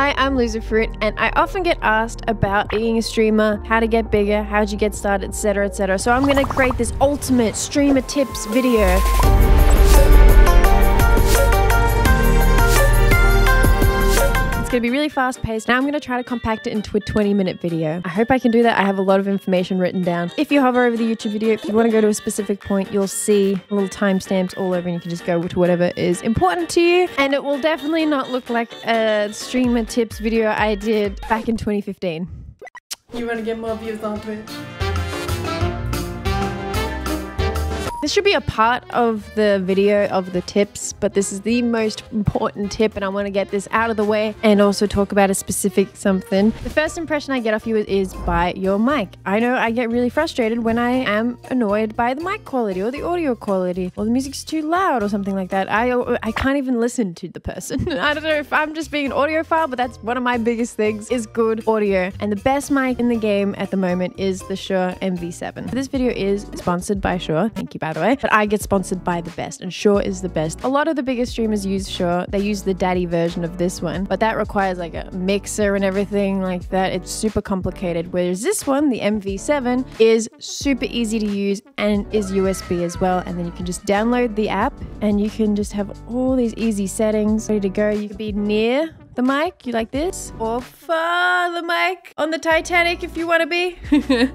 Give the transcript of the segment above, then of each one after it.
Hi, I'm Loserfruit, and I often get asked about being a streamer, how to get bigger, how'd you get started, etc, etc. So I'm gonna create this ultimate streamer tips video. It's gonna be really fast paced. Now I'm gonna try to compact it into a 20-minute video. I hope I can do that. I have a lot of information written down. If you hover over the YouTube video, if you want to go to a specific point, you'll see little timestamps all over and you can just go to whatever is important to you. And it will definitely not look like a streamer tips video I did back in 2015. You want to get more views on Twitch? This should be a part of the video of the tips, but this is the most important tip and I want to get this out of the way and also talk about a specific something. The first impression I get off you is by your mic. I know I get really frustrated when I am annoyed by the mic quality or the audio quality or the music's too loud or something like that. I can't even listen to the person. I don't know if I'm just being an audiophile, but that's one of my biggest things is good audio. And the best mic in the game at the moment is the Shure MV7. This video is sponsored by Shure. Thank you, by the way, but I get sponsored by the best and Shure is the best. A lot of the biggest streamers use Shure. They use the daddy version of this one, but that requires like a mixer and everything like that. It's super complicated, whereas this one, the MV7, is super easy to use and is USB as well. And then you can just download the app and you can just have all these easy settings ready to go. You can be near the mic, you like this, or far the mic on the Titanic if you want to be.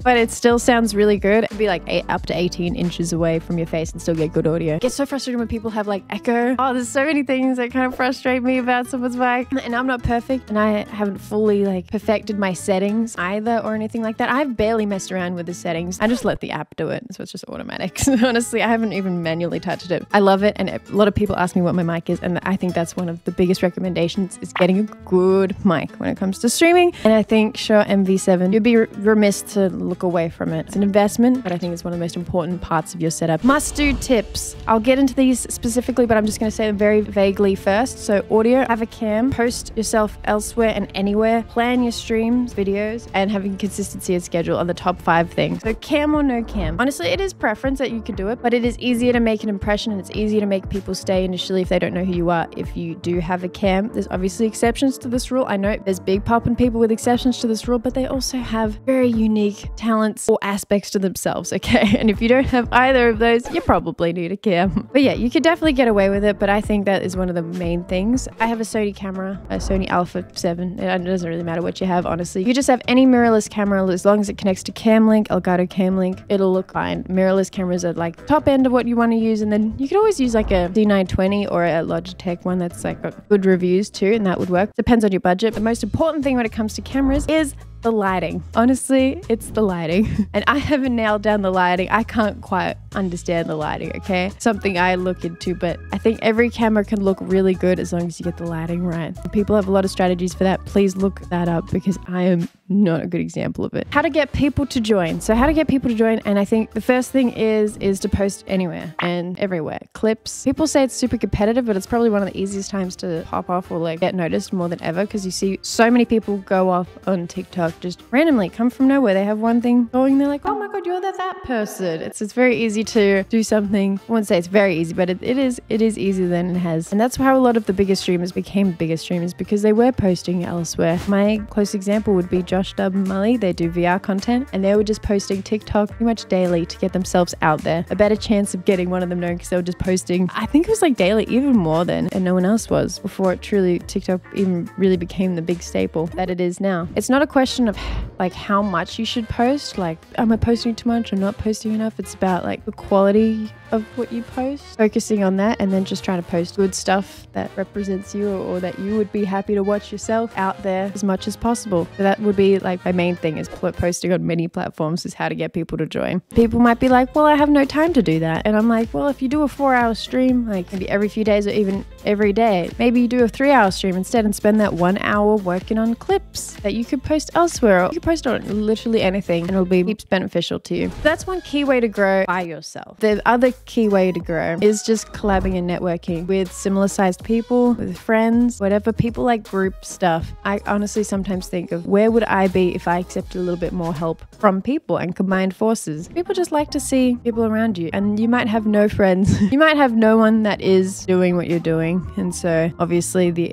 But it still sounds really good. It'd be like up to 18 inches away from your face and still get good audio. It gets so frustrating when people have like echo. Oh, there's so many things that kind of frustrate me about someone's mic. And I'm not perfect and I haven't fully like perfected my settings either or anything like that. I've barely messed around with the settings. I just let the app do it, so it's just automatic. So honestly, I haven't even manually touched it. I love it, and a lot of people ask me what my mic is, and I think that's one of the biggest recommendations is getting a good mic when it comes to streaming. And I think Shure MV7, you'd be remiss to look away from it. It's an investment, but I think it's one of the most important parts of your setup. Must-do tips. I'll get into these specifically, but I'm just going to say them very vaguely first. So audio, have a cam, post yourself elsewhere and anywhere, plan your streams, videos, and having consistency and schedule are the top 5 things. So cam or no cam. Honestly, it is preference that you can do it, but it is easier to make an impression and it's easier to make people stay initially if they don't know who you are. If you do have a cam, there's obviously exceptions to this rule. I know there's big poppin' people with exceptions to this rule, but they also have very unique talents or aspects to themselves, okay? And if you don't have either of those, you probably need a cam. But yeah, you could definitely get away with it, but I think that is one of the main things. I have a Sony camera, a Sony Alpha 7. It doesn't really matter what you have, honestly. You just have any mirrorless camera as long as it connects to Camlink, Elgato Camlink, it'll look fine. Mirrorless cameras are like top end of what you want to use, and then you could always use like a D920 or a Logitech one that's like got good reviews too, and that would work. Depends on your budget. The most important thing when it comes to cameras is the lighting. Honestly, it's the lighting. And I haven't nailed down the lighting. I can't quite understand the lighting, okay? Something I look into, but I think every camera can look really good as long as you get the lighting right. People have a lot of strategies for that. Please look that up because I am not a good example of it. How to get people to join. So how to get people to join, and I think the first thing is to post anywhere and everywhere. Clips. People say it's super competitive, but it's probably one of the easiest times to pop off or like get noticed more than ever because you see so many people go off on TikTok just randomly, come from nowhere. They have one thing going, they're like, oh my god, you're that person. It's very easy to do something. I wouldn't say it's very easy, but it is easier than it has. And that's how a lot of the biggest streamers became bigger streamers, because they were posting elsewhere. My close example would be Josh Dub and Mully. They do VR content and they were just posting TikTok pretty much daily to get themselves out there. A better chance of getting one of them known because they were just posting, I think it was like daily, even more than, and no one else was before it truly, TikTok even really became the big staple that it is now. It's not a question of like how much you should post, like am I posting too much or not posting enough. It's about like the quality of what you post, focusing on that, and then just trying to post good stuff that represents you or that you would be happy to watch yourself out there as much as possible. So that would be like my main thing, is posting on many platforms, is how to get people to join. People might be like, well, I have no time to do that. And I'm like, well, if you do a 4-hour stream, like maybe every few days or even every day, maybe you do a 3-hour stream instead and spend that 1 hour working on clips that you could post elsewhere elsewhere. You can post on literally anything and it'll be heaps beneficial to you. That's one key way to grow by yourself. The other key way to grow is just collabing and networking with similar sized people, with friends, whatever. People like group stuff. I honestly sometimes think of where would I be if I accepted a little bit more help from people and combined forces. People just like to see people around you, and you might have no friends. You might have no one that is doing what you're doing. And so obviously the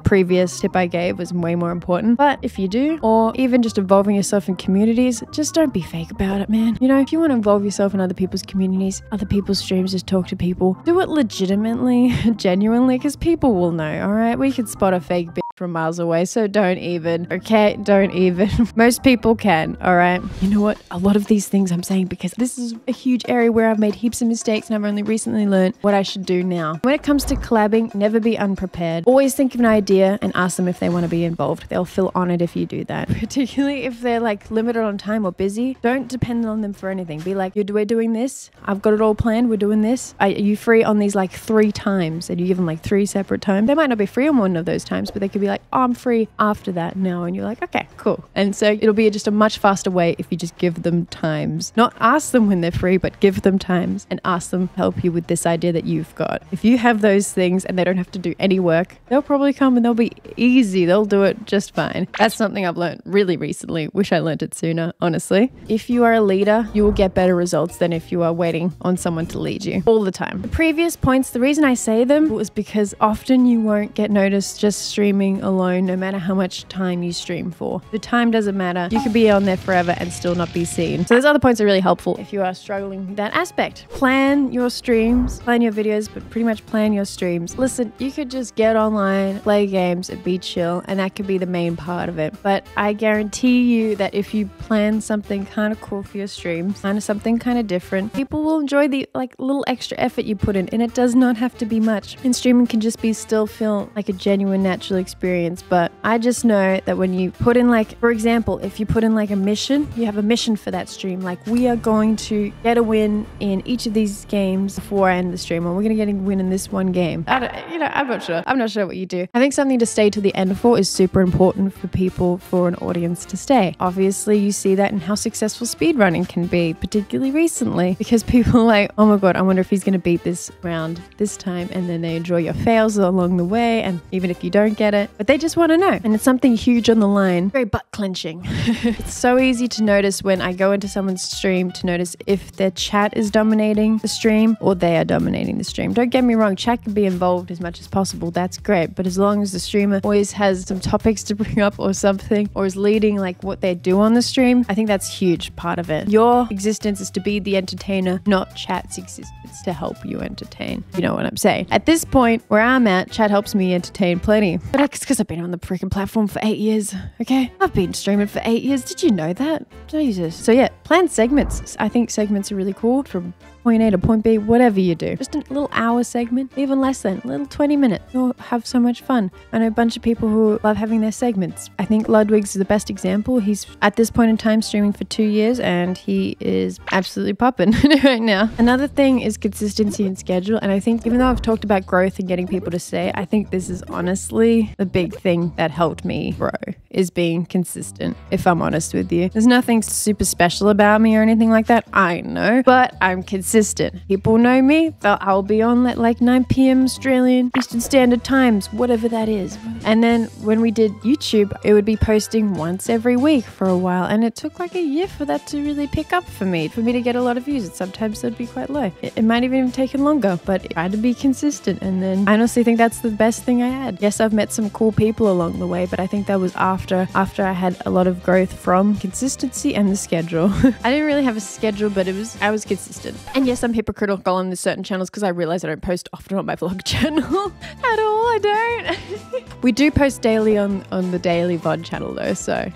previous tip I gave was way more important. But if you do, or even just involving yourself in communities, just don't be fake about it, man. You know, if you want to involve yourself in other people's communities, other people's streams, just talk to people. Do it legitimately, genuinely, because people will know, all right? We can spot a fake bitch from miles away, so don't even, okay? Don't even. Most people can, all right? You know what? A lot of these things I'm saying because this is a huge area where I've made heaps of mistakes and I've only recently learned what I should do now. When it comes to collabing, never be unprepared. Always think of an idea and ask them if they want to be involved. They'll feel honored if you do that. Particularly if they're like limited on time or busy, don't depend on them for anything. Be like, we're doing this. I've got it all planned. We're doing this. Are you free on these like 3 times? And you give them like 3 separate times. They might not be free on one of those times, but they could be like, oh, I'm free after that now. And you're like, okay, cool. And so it'll be just a much faster way if you just give them times. Not ask them when they're free, but give them times and ask them to help you with this idea that you've got. If you have those things and they don't have to do any work, they'll probably come and they'll be easy. They'll do it just fine. That's something I've learned really recently. Wish I learned it sooner, honestly. If you are a leader, you will get better results than if you are waiting on someone to lead you all the time. The previous points, the reason I say them was because often you won't get noticed just streaming alone, no matter how much time you stream for. The time doesn't matter. You could be on there forever and still not be seen. So those other points are really helpful if you are struggling with that aspect. Plan your streams, plan your videos, but pretty much plan your streams. Listen, you could just get online, play games, and be chill, and that could be the main part of it. But I guarantee you that if you plan something kind of cool for your streams, kind of something kind of different, people will enjoy the like little extra effort you put in, and it does not have to be much. And streaming can just be still feel like a genuine, natural experience. But I just know that when you put in like, for example, if you put in like a mission, you have a mission for that stream. Like, we are going to get a win in each of these games before I end the stream, or we're going to get a win in this one game. I'm not sure. I'm not sure what you do. I think something to stay to the end for is super important for people, for an audience to stay. Obviously, you see that in how successful speedrunning can be, particularly recently, because people are like, oh my God, I wonder if he's going to beat this round this time. And then they enjoy your fails along the way. And even if you don't get it, but they just want to know. And it's something huge on the line. Very butt clenching. It's so easy to notice when I go into someone's stream to notice if their chat is dominating the stream or they are dominating the stream. Don't get me wrong, chat can be involved as much as possible. That's great. But as long as the streamer always has some topics to bring up or something, or is leading like what they do on the stream, I think that's a huge part of it. Your existence is to be the entertainer, not chat's existence to help you entertain. You know what I'm saying? At this point where I'm at, chat helps me entertain plenty. But it's because I've been on the freaking platform for 8 years, okay? I've been streaming for 8 years. Did you know that? Jesus. So yeah, plan segments. I think segments are really cool from point A to point B, whatever you do. Just a little hour segment, even less than, a little 20 minutes. You'll have so much fun. I know a bunch of people who love having their segments. I think Ludwig's is the best example. He's at this point in time streaming for 2 years and he is absolutely popping right now. Another thing is consistency and schedule. And I think even though I've talked about growth and getting people to stay, I think this is honestly the big thing that helped me grow, is being consistent, if I'm honest with you. There's nothing super special about me or anything like that, I know, but I'm consistent. People know me. I'll be on at like 9 p.m. Australian Eastern Standard Times, whatever that is. And then when we did YouTube, it would be posting once every week for a while. And it took like a year for that to really pick up for me to get a lot of views. And sometimes it'd be quite low. It might even have taken longer, but I tried to be consistent. And then I honestly think that's the best thing I had. Yes, I've met some cool people along the way, but I think that was after I had a lot of growth from consistency and the schedule. I didn't really have a schedule, but I was consistent. And yes, I'm hypocritical on certain channels because I realize I don't post often on my vlog channel at all. I don't. We do post daily on the daily VOD channel though, so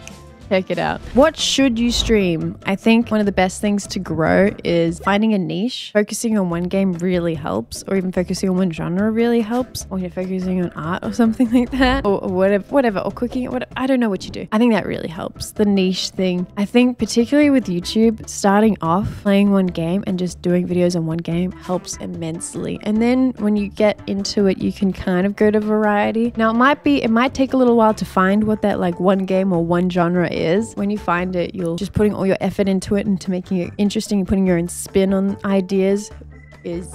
check it out. What should you stream? I think one of the best things to grow is finding a niche. Focusing on one game really helps, or even focusing on one genre really helps, or you're focusing on art or something like that, or whatever, or cooking, I don't know what you do. I think that really helps. The niche thing. I think particularly with YouTube, starting off playing one game and just doing videos on one game helps immensely. And then when you get into it, you can kind of go to variety. Now it might take a little while to find what that like one game or one genre is. is. When you find it, you'll just putting all your effort into it and to making it interesting and putting your own spin on ideas is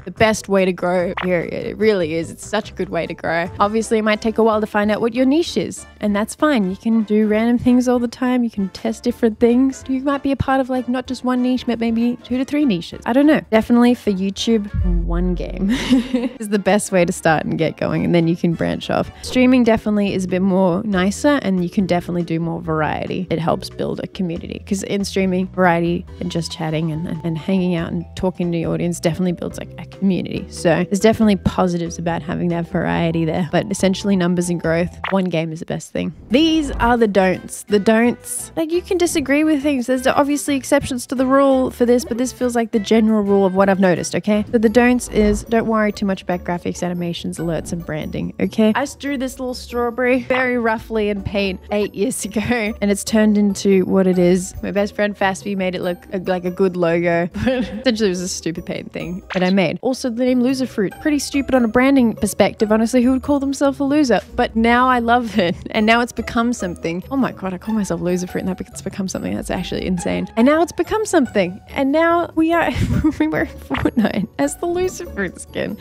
the best way to grow, period. It really is. It's such a good way to grow. Obviously, it might take a while to find out what your niche is, and that's fine. You can do random things all the time. You can test different things. You might be a part of like not just one niche, but maybe 2 to 3 niches. I don't know. Definitely for YouTube, one game is the best way to start and get going, and then you can branch off. Streaming definitely is a bit more nicer, and you can definitely do more variety. It helps build a community because in streaming, variety and just chatting and hanging out and talking to the audience definitely builds like a community. So there's definitely positives about having that variety there, but essentially numbers and growth, one game is the best thing. These are the don'ts. The don'ts, like you can disagree with things. There's obviously exceptions to the rule for this, but this feels like the general rule of what I've noticed, okay? So the don'ts is don't worry too much about graphics, animations, alerts, and branding, okay? I drew this little strawberry very roughly in paint 8 years ago, and it's turned into what it is. My best friend Fasby made it look like a good logo, but essentially it was a stupid paint thing that I made. Also, the name Loserfruit, pretty stupid on a branding perspective. Honestly, who would call themselves a loser? But now I love it, and now it's become something. Oh my god, I call myself Loserfruit, and it's become something that's actually insane. And now it's become something, and now we are we wear Fortnite as the Loserfruit skin.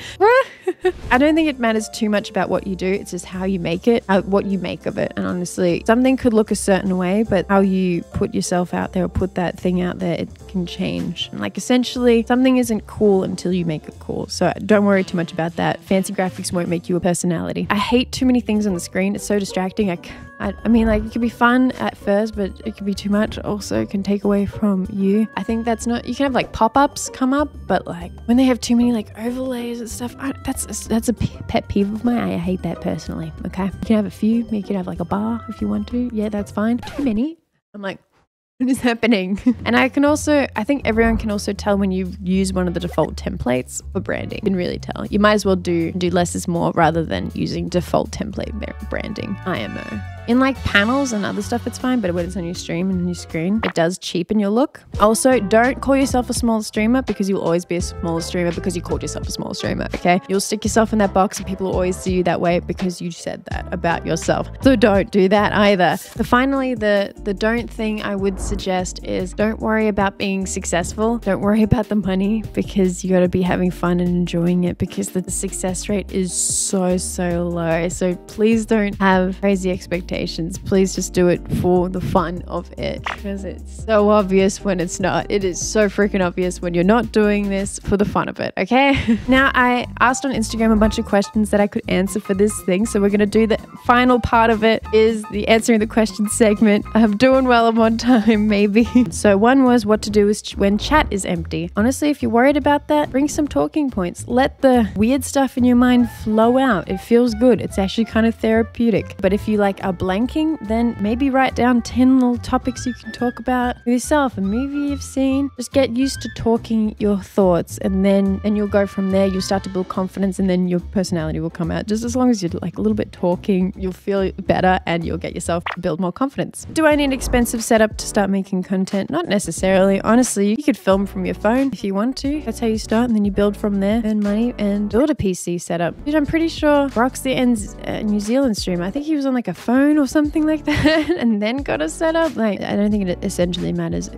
I don't think it matters too much about what you do. It's just how you make it, what you make of it. And honestly, something could look a certain way, but how you put yourself out there or put that thing out there, it can change. And like essentially, something isn't cool until you make it cool. So don't worry too much about that. Fancy graphics won't make you a personality. I hate too many things on the screen. It's so distracting. I mean, like, it could be fun at first, but it could be too much. Also, it can take away from you. I think that's not, you can have like pop-ups come up, but like when they have too many like overlays and stuff, that's a pet peeve of mine. I hate that personally. Okay, you can have a few. You can have like a bar if you want to. Yeah, that's fine. Too many. I'm like, what is happening? And I think everyone can also tell when you use one of the default templates for branding. You can really tell. You might as well do less is more rather than using default template branding, IMO. In like panels and other stuff, it's fine, but when it's on your stream and on your screen, it does cheapen your look. Also, don't call yourself a small streamer because you'll always be a small streamer because you called yourself a small streamer, okay? You'll stick yourself in that box and people will always see you that way because you said that about yourself. So don't do that either. But finally, the don't thing I would suggest is don't worry about being successful. Don't worry about the money because you got to be having fun and enjoying it because the success rate is so low. So please don't have crazy expectations. Please just do it for the fun of it because it's so obvious when it's not. It is so freaking obvious when you're not doing this for the fun of it, okay? Now, I asked on Instagram a bunch of questions that I could answer for this thing, so we're going to do the final part of it is the answering the questions segment. I'm doing well, I'm on time, maybe. So one was what to do when chat is empty. Honestly, if you're worried about that, bring some talking points. Let the weird stuff in your mind flow out. It feels good. It's actually kind of therapeutic. But if you like are blanking, then maybe write down 10 little topics you can talk about with yourself, a movie you've seen. Just get used to talking your thoughts and you'll go from there. You'll start to build confidence and then your personality will come out. Just as long as you're like a little bit talking, you'll feel better and you'll get yourself to build more confidence. Do I need an expensive setup to start making content? Not necessarily. Honestly, you could film from your phone if you want to. That's how you start and then you build from there, earn money and build a PC setup. Dude, I'm pretty sure Brock's the New Zealand streamer. I think he was on like a phone or something like that and then got a setup. Like, I don't think it essentially matters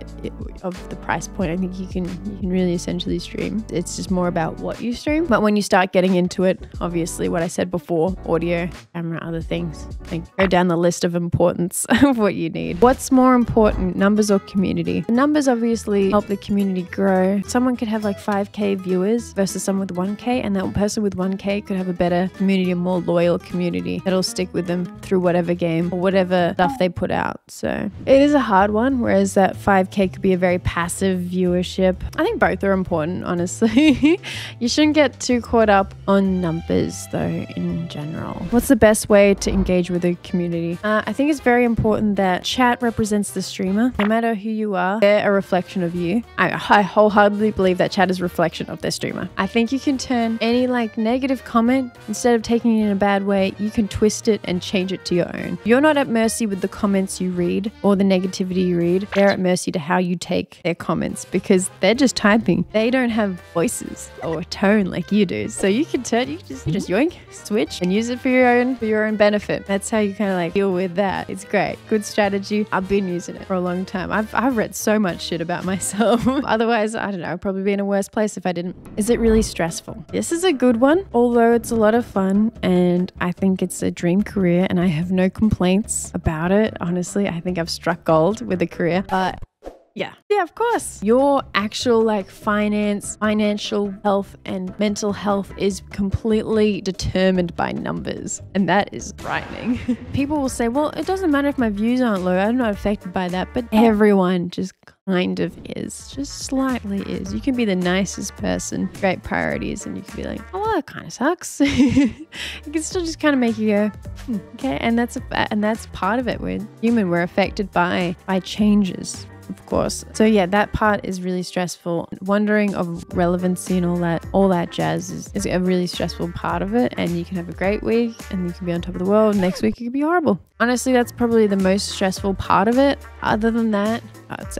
of the price point. I think you can really essentially stream. It's just more about what you stream. But when you start getting into it, obviously what I said before, audio, camera, other things, like go down the list of importance of what you need. What's more important, numbers or community? The numbers obviously help the community grow. Someone could have like 5K viewers versus someone with 1K, and that person with 1K could have a better community, a more loyal community that'll stick with them through whatever game or whatever stuff they put out. So it is a hard one, whereas that 5K could be a very passive viewership. I think both are important, honestly. You shouldn't get too caught up on numbers though in general. What's the best way to engage with a community? I think it's very important that chat represents the streamer. No matter who you are, they're a reflection of you. I wholeheartedly believe that chat is a reflection of their streamer. I think you can turn any like negative comment, instead of taking it in a bad way, you can twist it and change it to your own. own. You're not at mercy with the comments you read or the negativity you read. They're at mercy to how you take their comments because they're just typing. They don't have voices or tone like you do. So you can just yoink, switch and use it for your own benefit. That's how you kind of like deal with that. It's great. Good strategy. I've been using it for a long time. I've read so much shit about myself. Otherwise, I don't know, I'd probably be in a worse place if I didn't. Is it really stressful? This is a good one, although it's a lot of fun and I think it's a dream career and I have no complaints about it. Honestly, I think I've struck gold with a career. Yeah, of course. Your actual like financial health and mental health is completely determined by numbers. And that is frightening. People will say, well, it doesn't matter if my views aren't low. I'm not affected by that. But everyone just kind of is, just slightly is. You can be the nicest person, great priorities, and you can be like, oh, well, that kind of sucks. It can still just kind of make you go, okay. And that's part of it. We're human. We're affected by changes. Of course. So yeah, that part is really stressful. Wondering of relevancy and all that jazz is a really stressful part of it. And you can have a great week and you can be on top of the world. Next week it could be horrible. Honestly, that's probably the most stressful part of it. Other than that,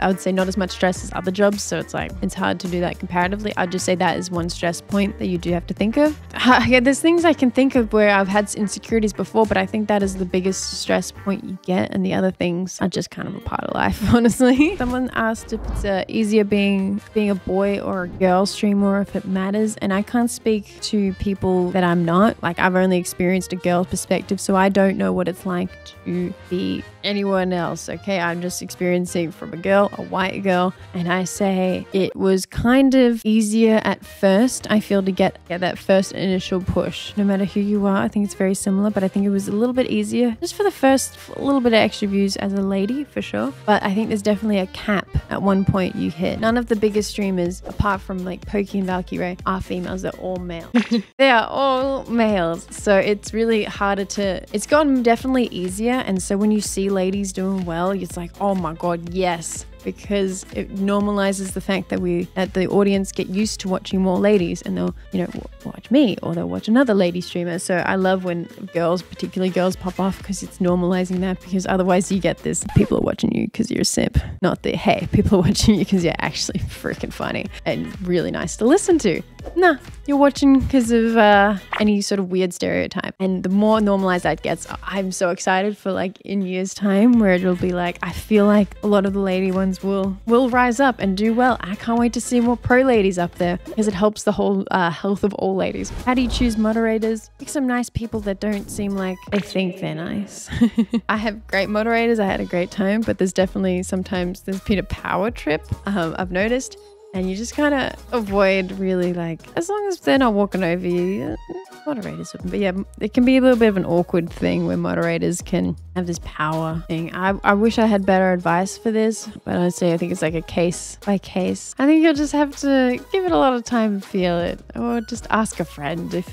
I would say not as much stress as other jobs. So it's like, it's hard to do that comparatively. I'd just say that is one stress point that you do have to think of. There's things I can think of where I've had insecurities before, but I think that is the biggest stress point you get. And the other things are just kind of a part of life, honestly. Someone asked if it's easier being a boy or a girl streamer, if it matters. And I can't speak to people that I'm not. Like, I've only experienced a girl's perspective, so I don't know what it's like to be anyone else. Okay, I'm just experiencing from a girl, a white girl, and I say it was kind of easier at first, I feel, to get that first initial push. No matter who you are, I think it's very similar, but I think it was a little bit easier just for the first little bit of extra views as a lady, for sure. But I think there's definitely a cap at one point you hit. None of the biggest streamers, apart from like Pokey and Valkyrie, are females. They're all male. They are all males. So it's really harder it's gotten definitely easier. And so when you see ladies doing well, it's like, oh my God, yes. Because it normalizes the fact that the audience get used to watching more ladies, and they'll, watch me or they'll watch another lady streamer. So I love when particularly girls pop off, because it's normalizing that, because otherwise you get this, people are watching you because you're a simp, not the, hey, people are watching you because you're actually freaking funny and really nice to listen to. Nah, you're watching because of any sort of weird stereotype. And the more normalized that gets, I'm so excited for like in years time where it'll be like, I feel like a lot of the lady ones will rise up and do well. I can't wait to see more pro ladies up there, because it helps the whole health of all ladies. How do you choose moderators? Pick some nice people that don't seem like they think they're nice. I have great moderators. I had a great time, but there's definitely sometimes there's been a power trip, I've noticed. And you just kind of avoid really, like, as long as they're not walking over you, moderators. But yeah, it can be a little bit of an awkward thing where moderators can have this power thing. I wish I had better advice for this, but honestly, I think it's like a case by case. I think you'll just have to give it a lot of time to feel it, or just ask a friend if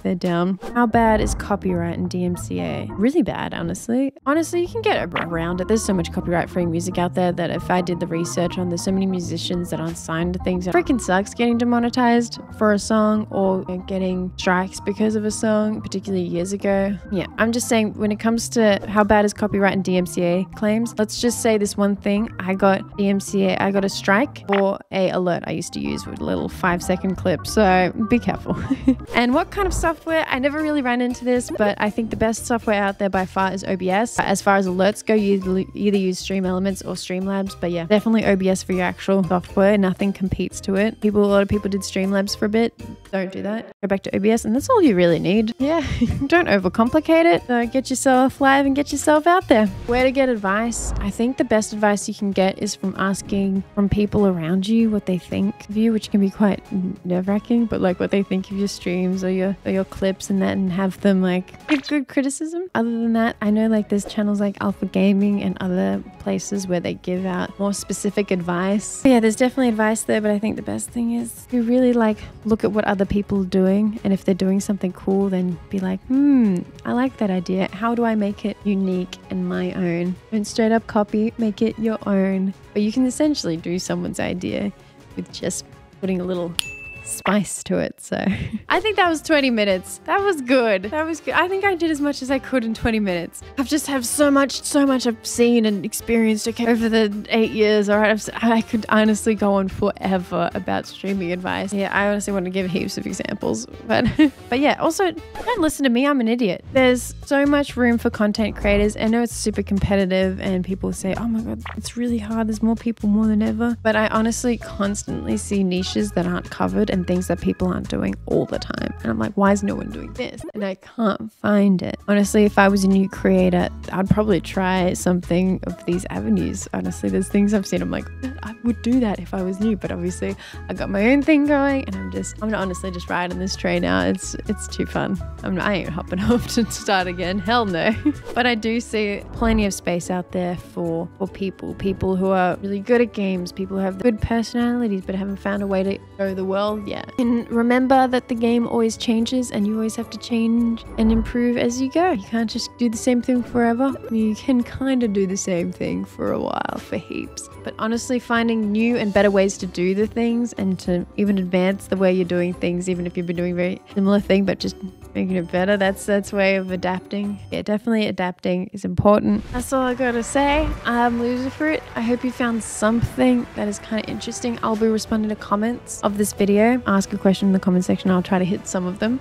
they're down. How bad is copyright and DMCA? Really bad, honestly. Honestly, you can get around it. There's so much copyright-free music out there that if I did the research on, there's so many musicians that aren't signed to things. It freaking sucks getting demonetized for a song, or getting strikes because of a song, particularly years ago. Yeah, I'm just saying, when it comes to how bad is copyright and DMCA claims, let's just say this one thing. I got a strike for a alert I used to use with a little 5-second clip, so be careful. And what kind of software? I never really ran into this, but I think the best software out there by far is OBS. As far as alerts go, you either use Stream Elements or Streamlabs, but yeah, definitely OBS for your actual software. Nothing compares to it. A lot of people did Streamlabs for a bit. Don't do that. Go back to OBS, and that's all you really need. Yeah, don't overcomplicate it. So get yourself live and get yourself out there. Where to get advice? I think the best advice you can get is from asking from people around you what they think of you, which can be quite nerve-wracking, but like what they think of your streams or your clips and that, and have them like give good criticism. Other than that, I know like there's channels like Alpha Gaming and other places where they give out more specific advice. But yeah, there's definitely advice there, but I think the best thing is to really like look at what other people are doing, and if they're doing something cool, then be like, I like that idea. How do I make it unique and my own? Don't straight up copy, make it your own. But you can essentially do someone's idea with just putting a little spice to it. So I think that was 20 minutes. That was good. That was good. I think I did as much as I could in 20 minutes. I've just have so much I've seen and experienced, okay, over the 8 years. All right, I could honestly go on forever about streaming advice. Yeah, I honestly want to give heaps of examples, but yeah, also don't listen to me. I'm an idiot. There's so much room for content creators. I know it's super competitive and people say, oh my God, it's really hard. There's more people more than ever. But I honestly constantly see niches that aren't covered and things that people aren't doing all the time. And I'm like, why is no one doing this? And I can't find it. Honestly, if I was a new creator, I'd probably try something of these avenues. Honestly, there's things I've seen. I'm like, I would do that if I was new. But obviously I got my own thing going and I'm honestly just riding this train now. It's too fun. I ain't hopping off to start again. Hell no. But I do see plenty of space out there for people who are really good at games, people who have good personalities but haven't found a way to show the world yet. And remember that the game always changes and you always have to change and improve as you go. You can't just do the same thing forever. You can kind of do the same thing for a while, for heaps. But honestly, finding new and better ways to do the things and to even advance the way you're doing things, even if you've been doing a very similar thing, but just making it better, that's way of adapting. Yeah, definitely adapting is important. That's all I gotta say. I'm Loserfruit. I hope you found something that is kind of interesting. I'll be responding to comments of this video. Ask a question in the comment section. I'll try to hit some of them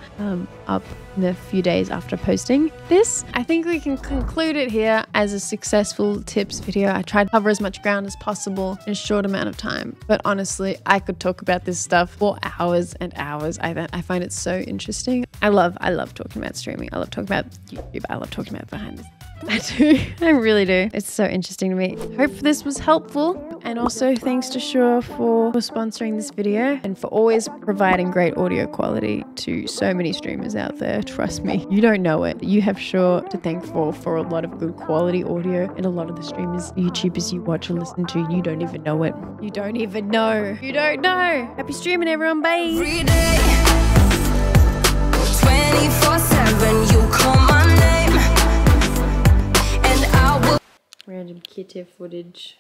up in a few days after posting this. I think we can conclude it here as a successful tips video. I tried to cover as much ground as possible in a short amount of time, but honestly, I could talk about this stuff for hours and hours. I find it so interesting. I love talking about streaming. I love talking about YouTube. I love talking about behind the scenes. I do. I really do. It's so interesting to me. Hope this was helpful. And also thanks to Shure for sponsoring this video and for always providing great audio quality to so many streamers out there. Trust me, you don't know it. You have Shure to thank for a lot of good quality audio, and a lot of the streamers, YouTubers you watch or listen to, you don't even know it. You don't even know. You don't know. Happy streaming, everyone. Bye. Every day, 24/7, you call my name, and I will. Random kitty footage.